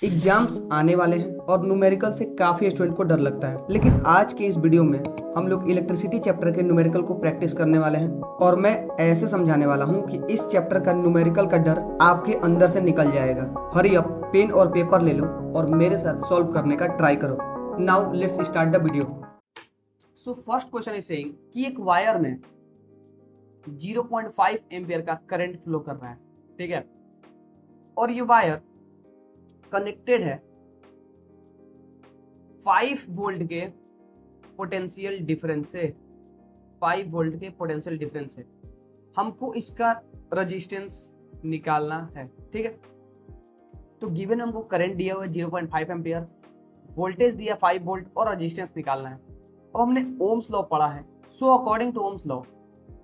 Exams आने वाले हैं और न्यूमेरिकल से काफी स्टूडेंट को डर लगता है, लेकिन आज के इस वीडियो में हम लोग इलेक्ट्रिसिटी चैप्टर के न्यूमेरिकल को प्रैक्टिस करने वाले हैं और मैं ऐसे समझाने वाला हूं कि इस चैप्टर का न्यूमेरिकल का डर आपके अंदर से निकल जाएगा। हरी अप, पेन और पेपर ले लो और मेरे साथ सॉल्व करने का ट्राई करो। Now let's start the video. So first question is saying कि एक वायर में 0.5 एम्पियर का करंट फ्लो कर रहा है, ठीक है, और ये वायर कनेक्टेड है 5 वोल्ट के पोटेंशियल डिफरेंस से। 5 वोल्ट के पोटेंशियल डिफरेंस से हमको इसका रेजिस्टेंस निकालना है, ठीक है। तो गिवन हमको करंट दिया हुआ है 0.5 एम्पियर, वोल्टेज दिया 5 वोल्ट और रेजिस्टेंस निकालना है। अब हमने ओम्स लॉ पढ़ा है, so according to Ohm's law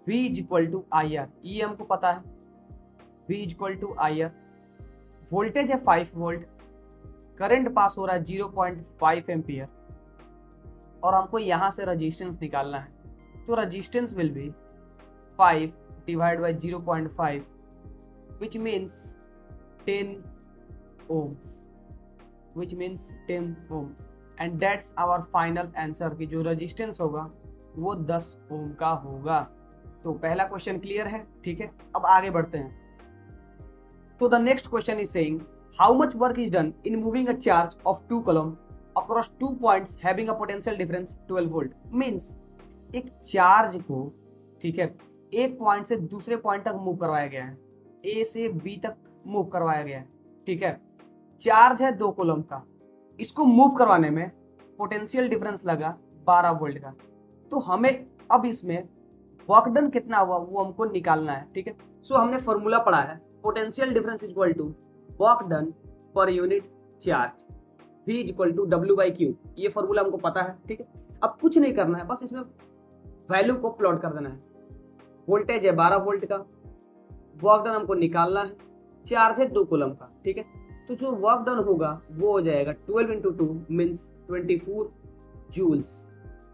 V is equal to I R, ये हमको पता है। V is equal to I R, voltage है 5 वोल्ट, करंट पास हो रहा है 0.5 एम्पियर और हमको यहां से रेजिस्टेंस निकालना है। तो resistance will be 5 divide by 0.5 which means 10 ohms, which means 10 ohm and that's our final answer कि जो रेजिस्टेंस होगा वो 10 ओम का होगा। तो पहला क्वेश्चन क्लियर है, ठीक है। अब आगे बढ़ते हैं। तो the next question is saying how much work is done in moving a charge of 2 coulomb across 2 points having a potential difference 12 volt। Means एक चार्ज को, ठीक है, एक पॉइंट से दूसरे पॉइंट तक मूव करवाया गया है, ए से बी तक मूव करवाया गया है, ठीक है। चार्ज है 2 कूलम का, इसको मूव करवाने में पोटेंशियल डिफरेंस लगा 12 वोल्ट का। तो हमें अब इसमें वर्क डन कितना हुआ वो हमको निकालना है, ठीक है। सो हमने फॉर्मूला पढ़ा है, potential difference equal to work done per unit charge, V is equal to W by Q. ये फॉर्मूला हमको पता है, ठीक है। अब कुछ नहीं करना है, बस इसमें वैल्यू को प्लॉट कर देना है। वोल्टेज है 12 वोल्ट का, वर्क डन हमको निकालना है, चार्ज है 2 कूलम का, ठीक है। तो जो वर्क डन होगा वो हो जाएगा 12 इंटू 2 मीन्स 24 जूल्स।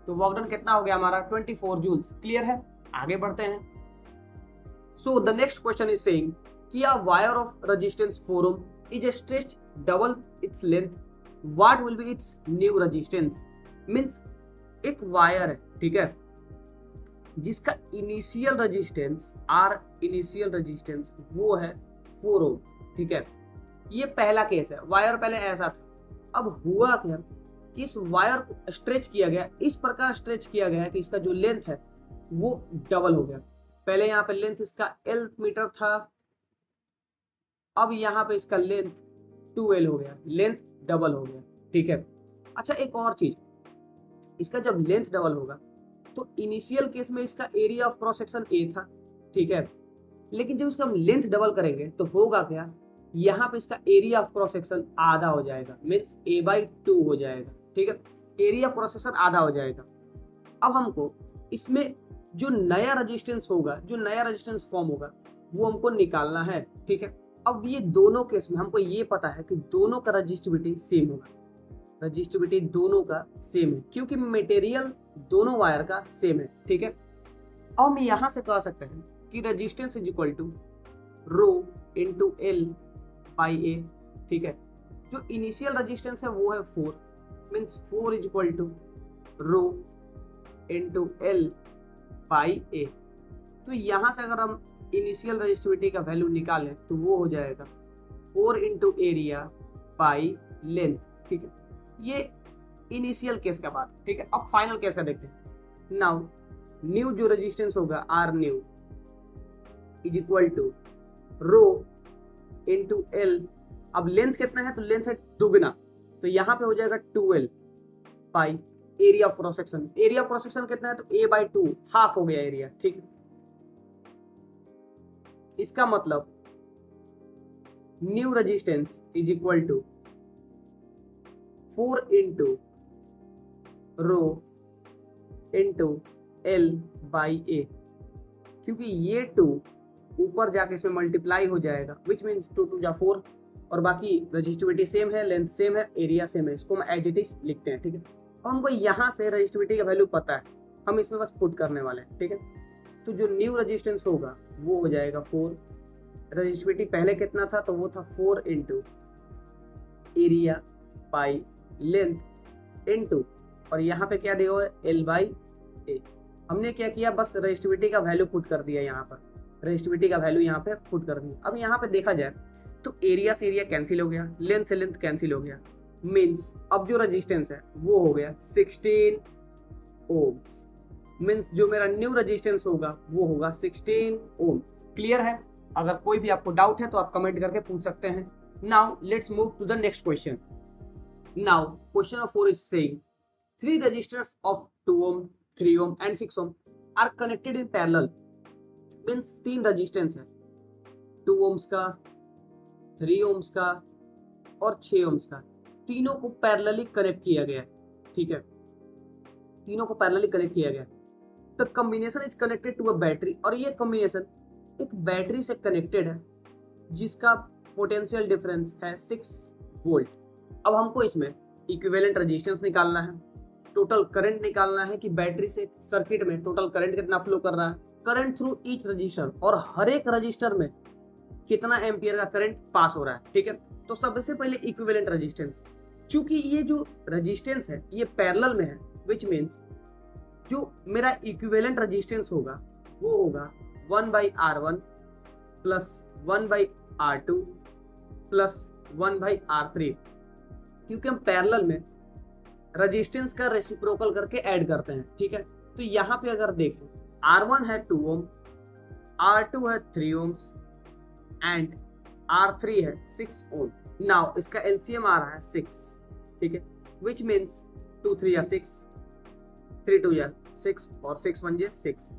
तो वर्क डन कितना हो गया हमारा 24 जूल्स। क्लियर है, आगे बढ़ते हैं। So the next question is saying कि a wire of resistance 4 ohm is stretched double its length, what will be its new resistance। Means एक वायर है, ठीक है, जिसका इनिशियल रेजिस्टेंस इनिशियल रेजिस्टेंस वो है 4 ओम, ठीक है। ये पहला केस है, वायर पहले ऐसा था। अब हुआ क्या कि इस वायर को स्ट्रेच किया गया, इस प्रकार स्ट्रेच किया गया कि इसका जो लेंथ है वो डबल हो गया। पहले यहाँ पे लेंथ इसका L मीटर था, अब यहाँ पे इसका लेंथ 2L हो गया, लेंथ डबल हो गया, ठीक है। अच्छा एक और चीज, इसका जब लेंथ डबल होगा तो इनिशियल केस में इसका area of cross section A था, ठीक है, लेकिन जब इसका हम लेंथ डबल करेंगे तो होगा क्या, यहाँ पे इसका एरिया ऑफ क्रॉस सेक्शन आधा हो जाएगा, मीन्स A/2 हो जाएगा, ठीक है। एरिया ऑफ क्रॉस सेक्शन आधा हो जाएगा। अब हमको इसमें जो नया रेजिस्टेंस होगा, जो नया रेजिस्टेंस फॉर्म होगा वो हमको निकालना है, ठीक है। अब ये दोनों केस में हमको ये पता है कि दोनों का रजिस्टिविटी सेम होगा, रजिस्टिविटी दोनों का सेम है क्योंकि मटेरियल दोनों वायर का सेम है, ठीक है। अब हम यहां से कह सकते हैं कि resistance is equal to rho into L by A, ठीक है। जो इनिशियल रेजिस्टेंस है वो है 4, means 4 is equal to rho into L by A. तो यहां से अगर हम इनिशियल रेजिस्टिविटी का वैल्यू निकालें तो वो हो जाएगा 4 इंटू एरिया बाई लेंथ, ठीक है। ये इनिशियल केस का बात, ठीक है। अब फाइनल केस का देखते हैं। नाउ न्यू जो रेजिस्टेंस होगा R new is equal to rho into L. अब लेंथ कितना है तो लेंथ है दुगना, तो यहाँ पे हो जाएगा 2L by area of cross section. Area of cross section कितना है तो A/2, हाफ हो गया एरिया, ठीक है। इसका मतलब new resistance is equal to 4 into rho into L by A, क्योंकि ये 2 ऊपर जाके इसमें मल्टीप्लाई हो जाएगा, विच मीन्स 2 2 जा 4 और बाकी रेजिस्टिविटी सेम है, लेंथ सेम है, एरिया सेम है। इसको हम एज इट इज लिखते हैं, ठीक है। और हमको यहाँ से रेजिस्टिविटी का वैल्यू पता है, हम इसमें बस पुट करने वाले हैं, ठीक है। तो जो न्यू रेजिस्टेंस होगा वो हो जाएगा 4, रेजिस्टिविटी पहले कितना था तो वो था 4 into area by length into, और यहाँ पे क्या दिया हुआ है, L बाई ए। हमने क्या किया, बस रेजिस्टिविटी का वैल्यू पुट कर दिया, यहाँ पर रेजिस्टिविटी का वैल्यू यहाँ पे पुट कर दिया। अब यहाँ पे देखा जाए तो एरिया से एरिया कैंसिल हो गया, लेंथ से लेंथ कैंसिल हो गया, मीन्स अब जो रेजिस्टेंस है वो हो गया 16 ओम्स। मीन्स जो मेरा न्यू रेजिस्टेंस होगा वो होगा 16 ओम। क्लियर है? अगर कोई भी आपको डाउट है तो आप कमेंट करके पूछ सकते हैं। Now let's move to the next question. Now question number 4 is saying 3 resistors of 2 ohm, 3 ohm and 6 ohm are connected in parallel। Means 3 resistance है, 2 ohms का, 3 ohms का और 6 ohms का, तीनों को पैरेलली कनेक्ट किया गया है। ठीक है, तीनों को पैरेलली कनेक्ट किया गया। The combination is connected to a battery, और ये कॉम्बिनेशन एक बैटरी से कनेक्टेड है जिसका पोटेंशियल डिफरेंस है 6 वोल्ट। अब हमको इसमें इक्विवेलेंट रेजिस्टेंस निकालना है, टोटल करंट निकालना है कि बैटरी से सर्किट में टोटल करंट कितना फ्लो कर रहा है, करंट थ्रू ईच रजिस्टर, और हर एक रजिस्टर में कितना एम्पियर का करंट पास हो रहा है। ठीक है, तो सबसे पहले इक्विवेलेंट रेजिस्टेंस, चूंकि ये जो रेजिस्टेंस है ये पैरेलल में है, विच मीन्स जो मेरा इक्विवेलेंट रेजिस्टेंस होगा वो होगा 1/R1 plus 1/R2 plus 1/R3, क्योंकि हम पैरेलल में रेजिस्टेंस का रेसिप्रोकल करके ऐड करते हैं। ठीक है, तो यहाँ पे अगर देखें R1 है 2 ओम, R2 है 3 ओम्स एंड R3 है 6 ओम। नाउ इसका LCM आ रहा है 6। ठीक है, विच मीन्स 2 3 या 6, 3 2 या 6 और 6 1 6,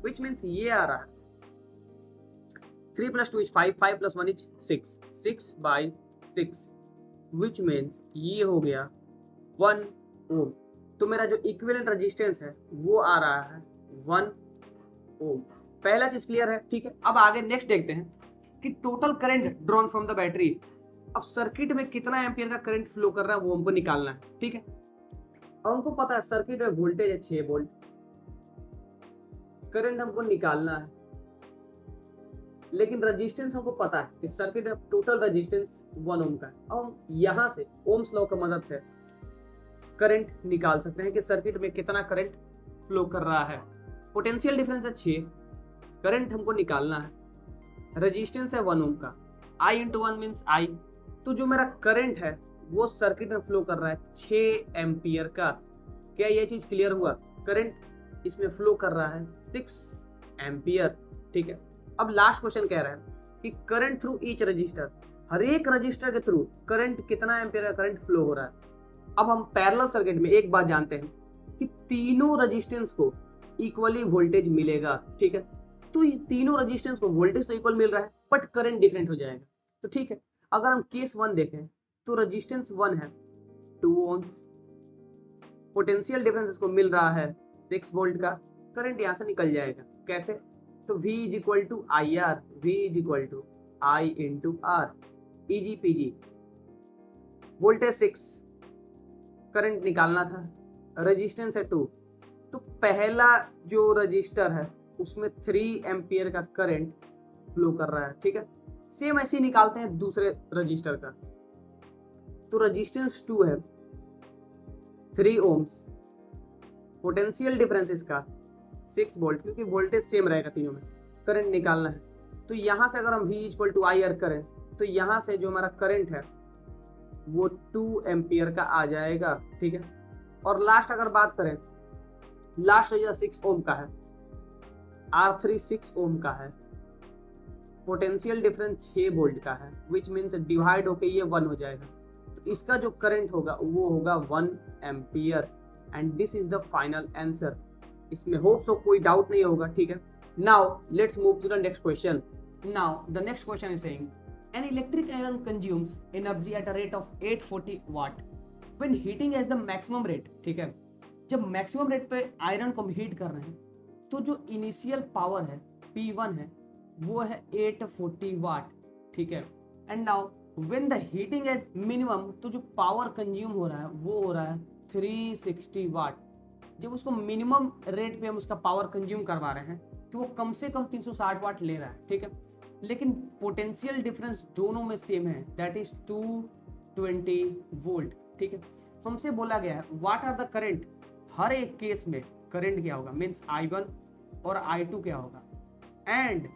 विच मीन्स ये आ रहा है 3 + 2 is 5, 5 + 1 is 6, 6/6, विच मीन्स ये हो गया 1 ओम। तो मेरा जो इक्विवेलेंट रेजिस्टेंस है वो आ रहा है 1 ओम। पहला चीज क्लियर है? ठीक है, अब आगे नेक्स्ट देखते हैं कि total current drawn from the battery. अब सर्किट में कितना एम्पियर का करंट फ्लो कर रहा है वो हमको निकालना है। ठीक है, अब हमको पता है सर्किट में वोल्टेज है 6 वोल्ट, करंट हमको निकालना है, लेकिन रेजिस्टेंस हमको पता है कि सर्किट में टोटल रेजिस्टेंस 1 ओम का है। अब हम यहाँ से ओम्स लॉ की मदद से करंट निकाल सकते हैं कि सर्किट में कितना करंट फ्लो कर रहा है। पोटेंशियल डिफरेंस है 6, करंट हमको निकालना है, रेजिस्टेंस है 1 ओम का, I × 1 मीन्स I। तो जो मेरा करंट है वो सर्किट में फ्लो कर रहा है 6 एम्पियर का। क्या ये चीज क्लियर हुआ? करंट इसमें फ्लो कर रहा है 6 एम्पियर। ठीक है, अब लास्ट क्वेश्चन कह रहा है कि करंट थ्रू ईच रजिस्टर, हर एक रजिस्टर के थ्रू करंट कितना एम्पियर का करंट फ्लो हो रहा है। अब हम पैरेलल सर्किट में एक बात जानते हैं कि तीनों रेजिस्टेंस को इक्वली वोल्टेज मिलेगा। ठीक है, तो ये तीनों रेजिस्टेंस को वोल्टेज तो इक्वल मिल रहा है बट करंट डिफरेंट हो जाएगा। तो ठीक है, अगर हम केस 1 देखें तो रेजिस्टेंस 1 है 2 ओम, पोटेंशियल डिफरेंस इसको मिल रहा है 6 वोल्ट का, करंट यहां से निकल जाएगा। कैसे? तो V = IR, V = I × R, EG/PG। Voltage 6, current निकालना था, रेजिस्टेंस है 2, तो पहला जो रजिस्टर है उसमें 3 एम्पियर का करंट फ्लो कर रहा है। ठीक है, सेम ऐसे ही निकालते हैं दूसरे रजिस्टर का। तो रेजिस्टेंस 2 है 3 ओम्स, पोटेंशियल डिफरेंस इसका 6 वोल्ट, क्योंकि वोल्टेज सेम रहेगा तीनों में, करंट निकालना है। तो यहां से अगर हम V = IR करें तो यहां से जो हमारा करंट है वो 2 एम्पियर का आ जाएगा। ठीक है, और लास्ट अगर बात करें, लास्ट रजिस्टर 6 ओम का है, R3 6 ओम का है, पोटेंशियल डिफरेंस 6 वोल्ट का है, विच मीन्स डिवाइड होके ये 1 हो जाएगा। तो इसका जो करंट होगा वो होगा 1 ampere, and this is the final answer. इसमें होप सो कोई डाउट नहीं होगा। ठीक है, now let's move to the next question. Now the next question is saying an electric iron consumes energy at a rate of 840 watt when heating as the maximum rate। ठीक है, जब maximum rate पे iron को हम heat कर रहे हैं तो जो इनिशियल पावर है P1 है वो है 840 वाट। ठीक है, and now when the heating is minimum, तो जो पावर कंज्यूम हो रहा है वो हो रहा है 360 वाट। जब उसको मिनिमम रेट पे हम उसका पावर कंज्यूम करवा रहे हैं तो वो कम से कम 360 वाट ले रहा है। ठीक है, लेकिन पोटेंशियल डिफरेंस दोनों में सेम है, दैट इज 2 20 वोल्ट। ठीक है, हमसे बोला गया है व्हाट आर द करंट, हर एक केस में करंट क्या होगा, मीन्स I1 और I2 क्या होगा, and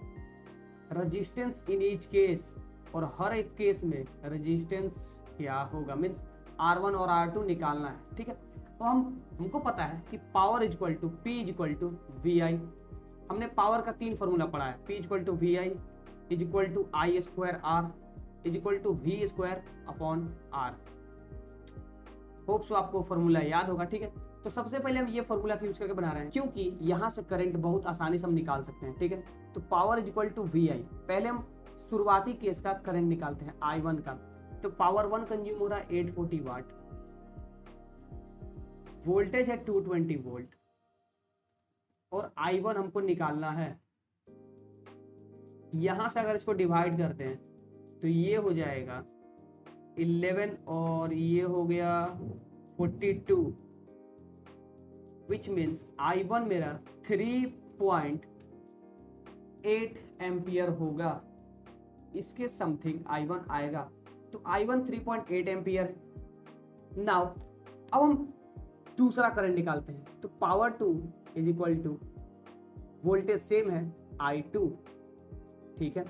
resistance in each case, और हर एक केस में रेजिस्टेंस क्या होगा, मीन्स R1 और R2 निकालना है। ठीक है, तो हमको पता है कि power equal to P equal to VI। हमने पावर का 3 फॉर्मूला पढ़ा है, P equal to VI is equal to I square R is equal to V square upon R। Hope so आपको फॉर्मूला याद होगा। ठीक है, तो सबसे पहले हम ये फॉर्मूला यूज करके बना रहे हैं क्योंकि यहाँ से करंट बहुत आसानी से हम निकाल सकते हैं। ठीक है, तो power is equal to VI, पहले हम शुरुआती केस का करंट निकालते हैं I1 का। तो पावर 1 कंज्यूम हो रहा है 840 वाट, वोल्टेज है 220 वोल्ट, और I1 हमको निकालना है। यहां से अगर इसको डिवाइड करते हैं तो ये हो जाएगा 11 और ये हो गया 42, विच मीन्स I1 मेरा 3.8 एम्पियर होगा, इसके समथिंग I1 आएगा। तो I1 3.8 एम्पियर। नाउ अब हम दूसरा करंट निकालते हैं, तो power 2 is equal to, voltage same है I2। ठीक है,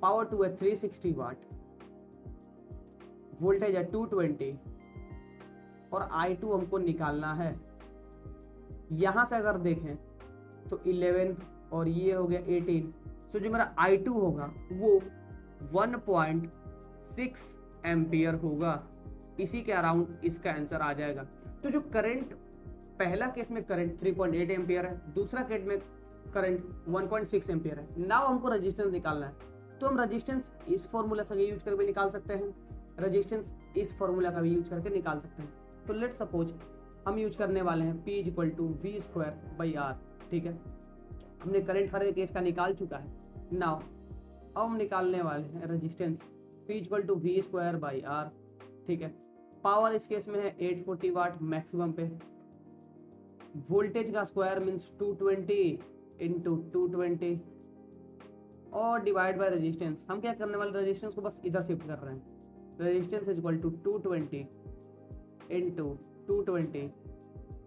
पावर 2 है 360 वाट, वोल्टेज है 220, और I2 हमको निकालना है। यहां से अगर देखें तो 11 और ये हो गया 18, सो जो मेरा I2 होगा वो 1.6 एम्पियर होगा। इसी के अराउंड इसका आंसर आ जाएगा। तो जो करंट, पहला केस में करंट 3.8 एम्पियर है, दूसरा केस में करंट 1.6 एम्पियर है। नाउ हमको रेजिस्टेंस निकालना है, तो हम रेजिस्टेंस इस फॉर्मूला से यूज करके निकाल सकते हैं, रेजिस्टेंस इस फॉर्मूला का भी यूज करके निकाल सकते हैं। तो लेट सपोज हम यूज करने वाले हैं P equal to V square by R। ठीक है, हमने करंट हर एक केस का निकाल चुका है। नाउ अब हम निकालने वाले हैं resistance P equal to V square by R। ठीक है, पावर इस केस में है 840 वाट मैक्सिमम पे, वोल्टेज का स्क्वायर मीन्स 220 इंटू 220 और डिवाइड बाय रेजिस्टेंस। हम क्या करने वाले, रेजिस्टेंस को बस इधर शिफ्ट कर रहे हैं। Resistance is equal to 220 into 220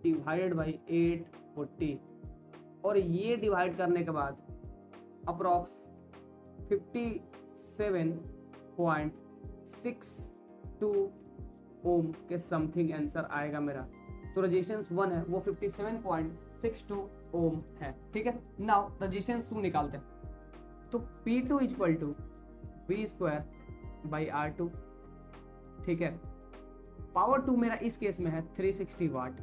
divided by 840, और ये डिवाइड करने के बाद अप्रॉक्स 57.62 ओम के समथिंग आंसर आएगा मेरा। तो रेजिस्टेंस 1 है वो 57.62 ओम है। ठीक है, नाउ रेजिस्टेंस 2 निकालते हैं, तो P2 equal to V square by R2। ठीक है, पावर 2 मेरा इस केस में है 360 वाट,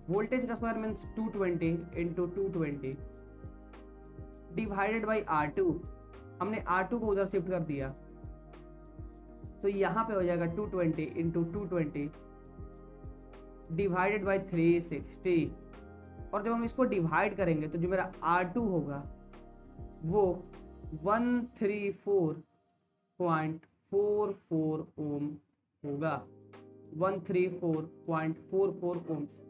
वोल्टेज का square means 220 into 220 divided by R2। हमने R2 को उधर शिफ्ट कर दिया, तो यहाँ पे हो जाएगा 220 इंटू 220 डिवाइडेड बाई 360, और जब हम इसको डिवाइड करेंगे तो जो मेरा R2 होगा वो 134.44 ओम होगा, 134.44 ओम्स।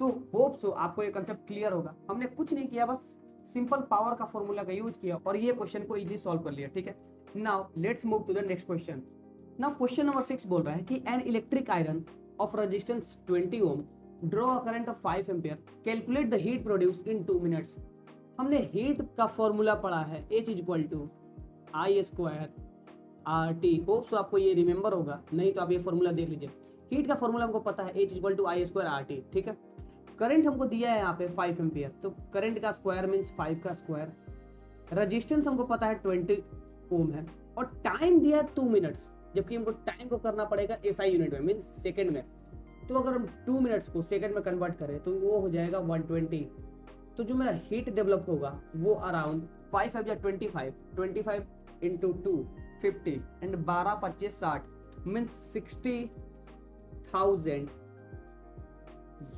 तो होप सो आपको ये कंसेप्ट क्लियर होगा। हमने कुछ नहीं किया, बस सिंपल पावर का फॉर्मूला का यूज किया और ये क्वेश्चन को इजीली सॉल्व कर लिया। ठीक है, now let's move to the next question. Now question number 6 बोल रहा है कि an electric iron of resistance 20 ohm draw a current of 5 ampere, calculate the heat produce in 2 minutes. हमने हीट का फॉर्मूला पढ़ा है H equal to I square RT। Hope so आपको ये रिमेंबर होगा, नहीं तो आप ये फॉर्मूला देख लीजिए। हीट का फॉर्मूला हमको पता है H equal to I square RT। ठीक है, करंट हमको दिया है यहाँ पे 5 एम्पियर, तो करंट का स्क्वायर मीन्स 5 का स्क्वायर। रेजिस्टेंस हमको पता है 20 ओम है, और टाइम दिया है 2 मिनट्स, जबकि हमको टाइम को करना पड़ेगा SI यूनिट में, मीन्स सेकेंड में। तो अगर हम 2 मिनट्स को सेकेंड में कन्वर्ट करें तो वो हो जाएगा 120। तो जो मेरा हीट डेवलप होगा वो अराउंड 5 5 25 इंटू 2 50 एंड 12 25 60 मीन्स 60,000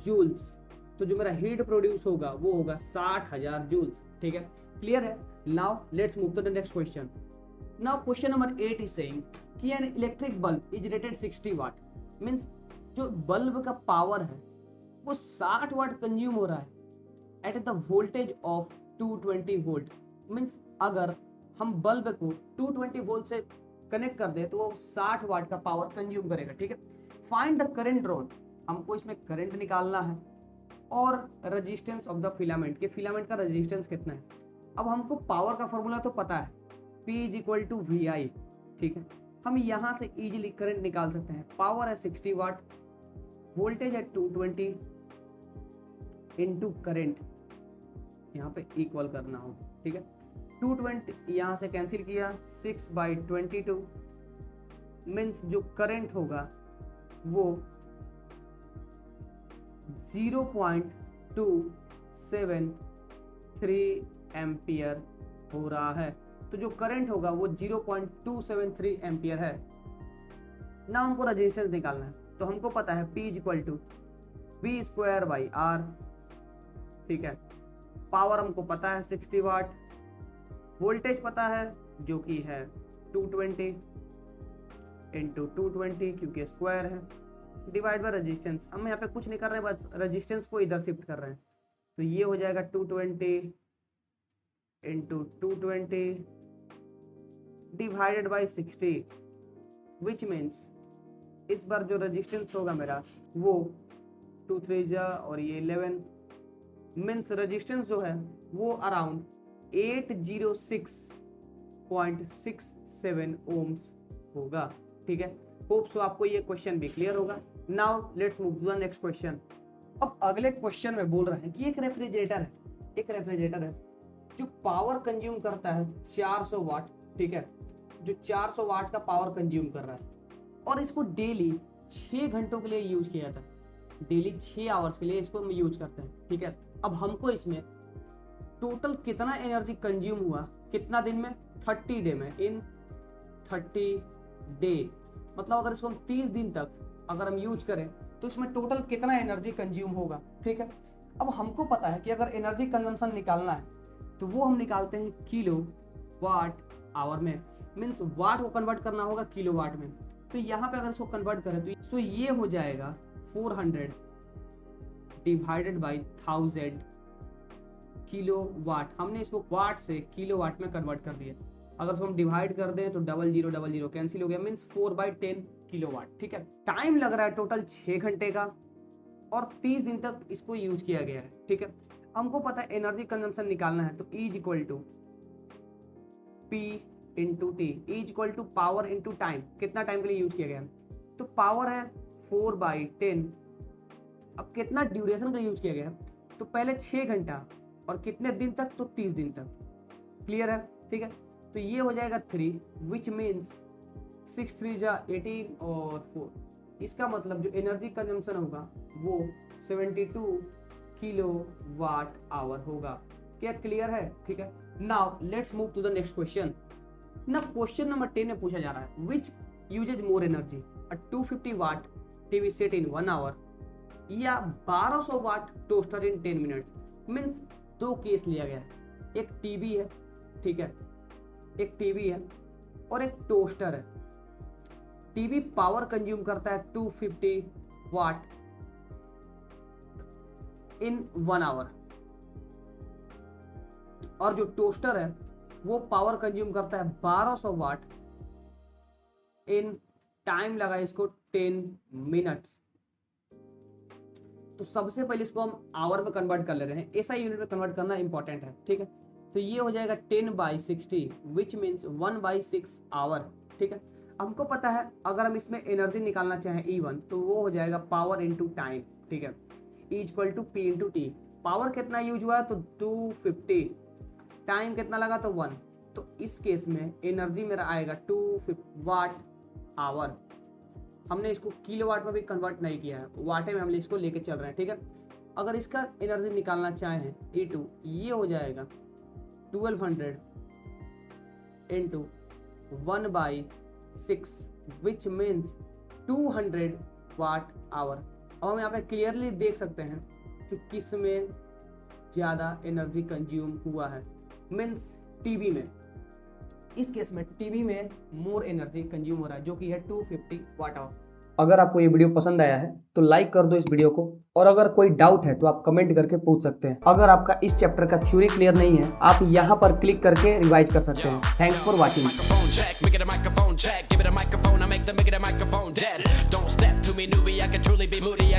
जूल्स। तो जो मेरा हीट प्रोड्यूस होगा वो होगा 60,000 जूल्स। ठीक है, क्लियर है। Now let's move to the next question. Now question number 8 is saying कि an electric bulb is rated 60 watt, means जो बल्ब का पावर है वो 60 वाट कंज्यूम हो रहा है at the voltage of 220 volt. Means अगर हम बल्ब को 220 वोल्ट से कनेक्ट कर दे तो वो 60 वाट का पावर कंज्यूम करेगा। ठीक है, फाइंड द करंट ड्रॉन, हमको इसमें करंट निकालना है और रेजिस्टेंस ऑफ द फिलामेंट, के फिलामेंट का रेजिस्टेंस कितना है। अब हमको पावर का फॉर्मूला तो पता है, P = VI। ठीक है, हम यहाँ से इजीली करंट निकाल सकते हैं। पावर है 60 वाट, वोल्टेज है 220 इंटू करंट, यहाँ पे इक्वल करना होगा। ठीक है, 220 यहाँ से कैंसिल किया, 6/22 मीन्स जो करंट होगा वो 0.273 एम्पियर हो रहा है। तो जो करंट होगा वो 0.273 एम्पियर है ना। हमको रेजिस्टेंस निकालना है, तो हमको पता है P = V²/R। ठीक है, पावर हमको पता है 60 वाट, वोल्टेज पता है जो कि है 220 इंटू 220 क्योंकि स्क्वायर है, डिवाइड बाय रेजिस्टेंस। हम यहाँ पे कुछ नहीं कर रहे हैं, बस रेजिस्टेंस को इधर शिफ्ट कर रहे हैं। तो ये हो जाएगा 220 into 220 divided by 60, which means इस बार जो रेजिस्टेंस होगा मेरा वो 2 3 जा और ये 11 मीन्स रेजिस्टेंस जो है वो अराउंड 806.67 ओम्स होगा। ठीक है, होप सो आपको ये क्वेश्चन भी क्लियर होगा। Now let's move to the next question. अब अगले क्वेश्चन में बोल रहे हैं कि एक रेफ्रिजरेटर है जो पावर कंज्यूम करता है 400 वाट। ठीक है, जो 400 वाट का पावर कंज्यूम कर रहा है और इसको डेली 6 घंटों के लिए यूज किया जाता है, डेली 6 आवर्स के लिए इसको हम यूज करते हैं। ठीक है, अब हमको इसमें टोटल कितना एनर्जी कंज्यूम हुआ, कितना दिन में, 30 डे में, इन 30 डे, मतलब अगर इसको हम 30 दिन तक अगर हम यूज करें तो इसमें टोटल कितना एनर्जी कंज्यूम होगा। ठीक है, अब हमको पता है कि अगर एनर्जी कंजम्पशन निकालना है तो वो हम निकालते हैं किलो वाट आवर में, मीन्स वाट को कन्वर्ट करना होगा किलो वाट में। तो यहाँ पे अगर इसको कन्वर्ट करें तो ये हो जाएगा 400 डिवाइडेड बाई 1000 किलो वाट। हमने इसको वाट से किलो वाट में कन्वर्ट कर दिया। अगर इसको हम डिवाइड कर दें तो 0000 कैंसिल हो गया, मीन्स 4/10 किलो वाट। ठीक है, टाइम लग रहा है टोटल 6 घंटे का और 30 दिन तक इसको यूज किया गया है। ठीक है, हमको पता है एनर्जी कंजम्पशन निकालना है तो E = P into T, E = power into time, कितना टाइम के लिए यूज किया गया है। तो पावर है 4/10, अब कितना ड्यूरेशन का यूज किया गया है, तो पहले 6 घंटा और कितने दिन तक, तो 30 दिन तक। क्लियर है। ठीक है, तो ये हो जाएगा 3, विच मीन्स 6 3 जा 18 और 4, इसका मतलब जो एनर्जी कंजम्पशन होगा वो 72 किलो वाट आवर होगा। क्या क्लियर है। ठीक है, now let's move to the next question. ना क्वेश्चन नंबर 10 में पूछा जा रहा है which uses more energy, a 250 watt TV set in 1 hour या 1200 watt toaster in 10 minute. Means 2 case लिया गया है, एक टीवी है। ठीक है, एक टीवी है और एक टोस्टर है। टीवी पावर कंज्यूम करता है 250 वाट इन 1 आवर और जो टोस्टर है वो पावर कंज्यूम करता है 1200 वाट इन, टाइम लगा इसको 10 मिनट्स। तो सबसे पहले इसको हम आवर में कन्वर्ट कर ले रहे हैं, एसआई यूनिट में कन्वर्ट करना इंपॉर्टेंट है। ठीक है, तो ये हो जाएगा 10/60 विच मीन्स 1/6 आवर। ठीक है, हमको पता है अगर हम इसमें एनर्जी निकालना चाहें E1 तो वो हो जाएगा पावर इंटू टाइम। ठीक है, E = P into T, power कितना यूज हुआ तो 250, टाइम कितना लगा तो 1, तो इस केस में एनर्जी मेरा आएगा 250 वाट आवर। हमने इसको किलोवाट में भी कन्वर्ट नहीं किया है, वाटे में हम इसको लेके चल रहे हैं। ठीक है, अगर इसका एनर्जी निकालना चाहें E2, ये हो जाएगा 1200 into 1/6 which means 200 watt hour. अब हम यहाँ पे क्लियरली देख सकते हैं कि किस में ज़्यादा एनर्जी कंज्यूम हुआ है, मीन्स टीवी में। इस केस में टीवी में मोर एनर्जी कंज्यूम हो रहा है जो कि है 250 वाट आवर। अगर आपको ये वीडियो पसंद आया है तो लाइक कर दो इस वीडियो को, और अगर कोई डाउट है तो आप कमेंट करके पूछ सकते हैं। अगर आपका इस चैप्टर का थ्योरी क्लियर नहीं है आप यहाँ पर क्लिक करके रिवाइज कर सकते हैं। Thanks for watching. check. Give it a microphone, I make the microphone dead. Don't step to me, newbie, I can truly be moody.